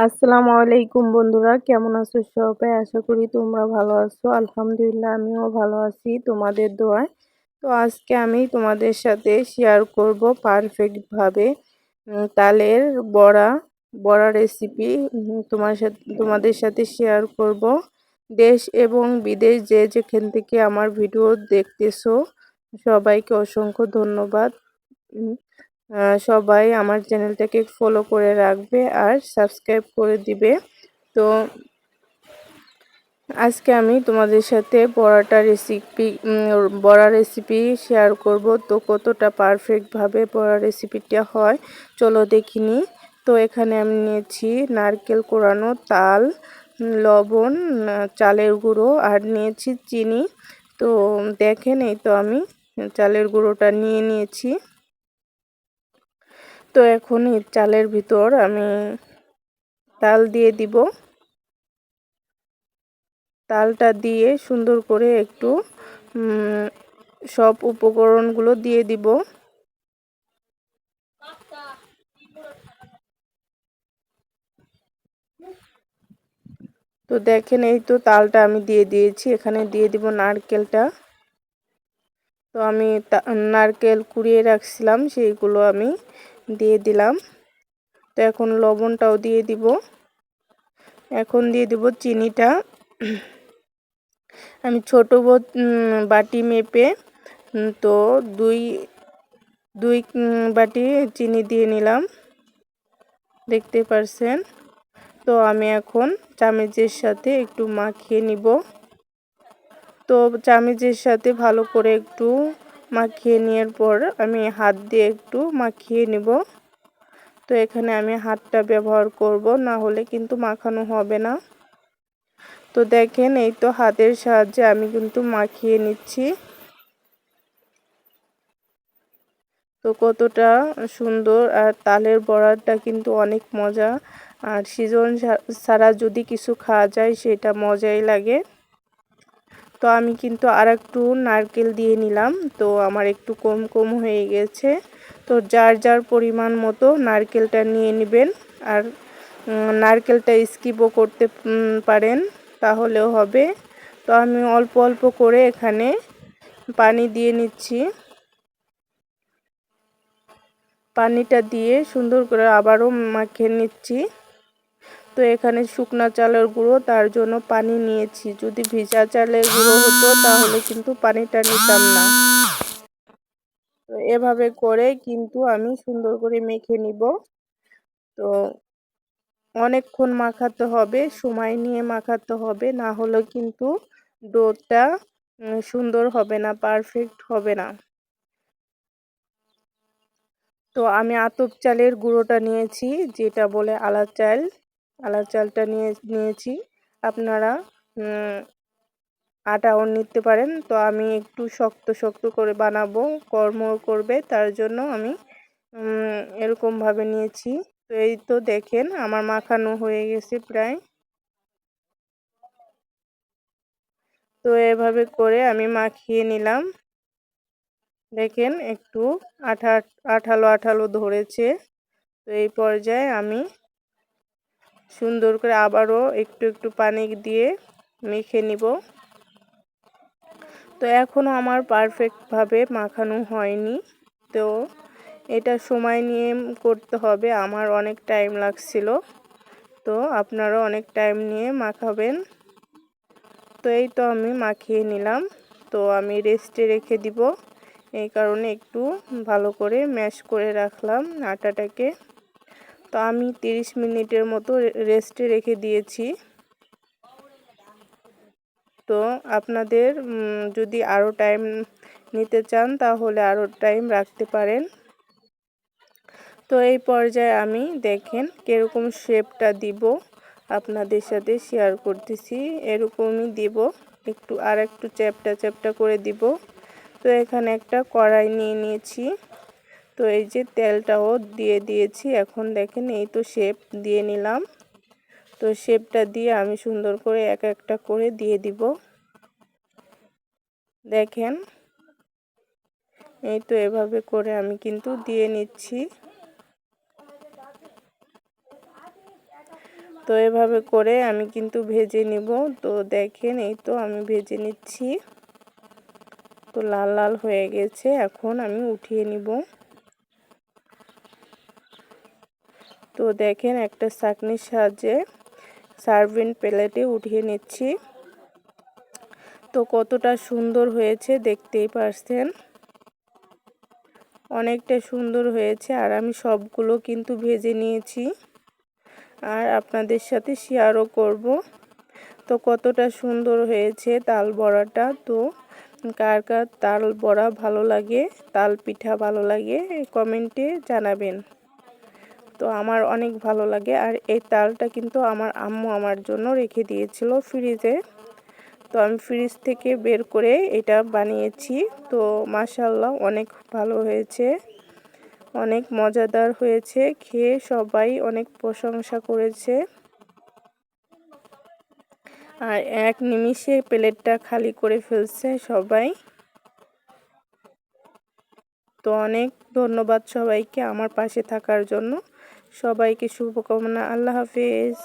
আসসালামু আলাইকুম বন্ধুরা, কেমন আছো সবাই? আশা করি তোমরা ভালো আছো। আলহামদুলিল্লাহ আমিও ভালো আছি তোমাদের দোয়ায়। তো আজকে আমি তোমাদের সাথে শেয়ার করব পারফেক্ট ভাবে তালের বড়া বড়া রেসিপি। তোমাদের সাথে শেয়ার করব। দেশ এবং বিদেশ যে যেখান থেকে আমার ভিডিও দেখতেছো সবাইকে অসংখ্য ধন্যবাদ। সবাই আমার চ্যানেলটাকে ফলো করে রাখবে আর সাবস্ক্রাইব করে দিবে। তো আজকে আমি তোমাদের সাথে বড়া রেসিপি শেয়ার করব। তো কতটা পারফেক্টভাবে বড়া রেসিপিটা হয় চলো দেখিনি। তো এখানে আমি নিয়েছি নারকেল কোরানো, তাল, লবণ, চালের গুঁড়ো আর নিয়েছি চিনি। তো দেখেন এই তো আমি চালের গুঁড়োটা নিয়ে নিয়েছি। তো এখন এই চালের ভিতর আমি তাল দিয়ে দিব। তালটা দিয়ে সুন্দর করে একটু সব উপকরণগুলো দিয়ে দিব। তো দেখেন এই তো তালটা আমি দিয়ে দিয়েছি। এখানে দিয়ে দিব নারকেলটা। তো আমি নারকেল কুড়িয়ে রাখছিলাম, সেইগুলো আমি দিয়ে দিলাম। তো এখন লবণটাও দিয়ে দিব। এখন দিয়ে দিব চিনিটা। আমি ছোট বাটি মেপে তো দুই বাটি চিনি দিয়ে নিলাম, দেখতে পারছেন। তো আমি এখন চামচের সাথে একটু মাখিয়ে নিব। তো চামচের সাথে ভালো করে একটু মাখিয়ে নেওয়ার পর আমি হাত দিয়ে একটু মাখিয়ে নিব। তো এখানে আমি হাতটা ব্যবহার করব, না হলে কিন্তু মাখানো হবে না। তো দেখেন এই তো হাতের সাহায্যে আমি কিন্তু মাখিয়ে নিচ্ছি। তো কতটা সুন্দর, আর তালের বড়াটা কিন্তু অনেক মজা। আর সিজন ছাড়া যদি কিছু খাওয়া যায় সেটা মজাই লাগে। তো আমি কিন্তু আর একটু নারকেল দিয়ে নিলাম। তো আমার একটু কম কম হয়ে গেছে। তো যার যার পরিমাণ মতো নারকেলটা নিয়ে নেবেন। আর নারকেলটা স্কিপও করতে পারেন, তাহলেও হবে। তো আমি অল্প অল্প করে এখানে পানি দিয়ে নিচ্ছি। পানিটা দিয়ে সুন্দর করে আবারও মাখিয়ে নিচ্ছি। তো এখানে শুকনা চালের গুঁড়ো, তার জন্য পানি নিয়েছি। যদি ভিজা চালের গুঁড়ো হতো তাহলে কিন্তু পানিটা নিতাম না। তো এভাবে করে কিন্তু আমি সুন্দর করে মেখে নিব। তো অনেকক্ষণ মাখাতে হবে, সময় নিয়ে মাখাতে হবে, না হলে কিন্তু ডোটা সুন্দর হবে না, পারফেক্ট হবে না। তো আমি আতপ চালের গুঁড়োটা নিয়েছি, যেটা বলে আলার চালটা নিয়েছি। আপনারা আটাও নিতে পারেন। তো আমি একটু শক্ত শক্ত করে বানাবো, কর্মর করবে, তার জন্য আমি এরকমভাবে নিয়েছি। তো এই তো দেখেন আমার মাখানো হয়ে গেছে প্রায়। তো এভাবে করে আমি মাখিয়ে নিলাম। দেখেন একটু আঠালো আঠালো ধরেছে। তো এই পর্যায়ে আমি সুন্দর করে আবারও একটু একটু পানি দিয়ে মেখে নিব। তো এখনও আমার পারফেক্টভাবে মাখানো হয়নি। তো এটা সময় নিয়ে করতে হবে, আমার অনেক টাইম লাগছিল। তো আপনারা অনেক টাইম নিয়ে মাখাবেন। তো এই তো আমি মাখিয়ে নিলাম। তো আমি রেস্টে রেখে দিব, এই কারণে একটু ভালো করে ম্যাশ করে রাখলাম আটাটাকে। তো আমি 30 মিনিটের মতো রেস্টে রেখে দিয়েছি। তো আপনাদের যদি আরও টাইম নিতে চান তাহলে আরও টাইম রাখতে পারেন। তো এই পর্যায়ে আমি দেখেন কীরকম শেপটা দিব আপনাদের সাথে শেয়ার করতেছি। এরকমই দিব, একটু চ্যাপটা চ্যাপটা করে দিব। তো এখানে একটা কড়াই নিয়ে নিয়েছি। তো এই যে তেলটাও দিয়ে দিয়েছি। এখন দেখেন এই তো শেপ দিয়ে নিলাম। তো শেপটা দিয়ে আমি সুন্দর করে এক একটা করে দিয়ে দিব। দেখেন এই তো এভাবে করে আমি কিন্তু দিয়ে নিচ্ছি। তো এভাবে করে আমি কিন্তু ভেজে নিব। তো দেখেন এই তো আমি ভেজে নিচ্ছি। তো লাল লাল হয়ে গেছে, এখন আমি উঠিয়ে নিব। তো দেখেন একটা ছাঁকনির সাহায্যে সার্ভিং প্লেটে উঠিয়ে নিচ্ছি। তো কতটা সুন্দর হয়েছে দেখতেই পারছেন, অনেকটা সুন্দর হয়েছে। আর আমি সবগুলো কিন্তু ভেজে নিয়েছি আর আপনাদের সাথে শেয়ারও করব। তো কতটা সুন্দর হয়েছে তাল বড়াটা। তো কার কার তাল বড়া ভালো লাগে, তাল পিঠা ভালো লাগে কমেন্টে জানাবেন। তো আমার অনেক ভালো লাগে। আর এই তালটা কিন্তু আমার আম্মু আমার জন্য রেখে দিয়েছিল ফ্রিজে। তো আমি ফ্রিজ থেকে বের করে এটা বানিয়েছি। তো মাশাআল্লাহ অনেক ভালো হয়েছে, অনেক মজাদার হয়েছে, খেয়ে সবাই অনেক প্রশংসা করেছে। আর এক নিমিষে প্লেটটা খালি করে ফেলছে সবাই। তো অনেক ধন্যবাদ সবাইকে আমার পাশে থাকার জন্য। সবাইকে শুভকামনা। আল্লাহ হাফেজ।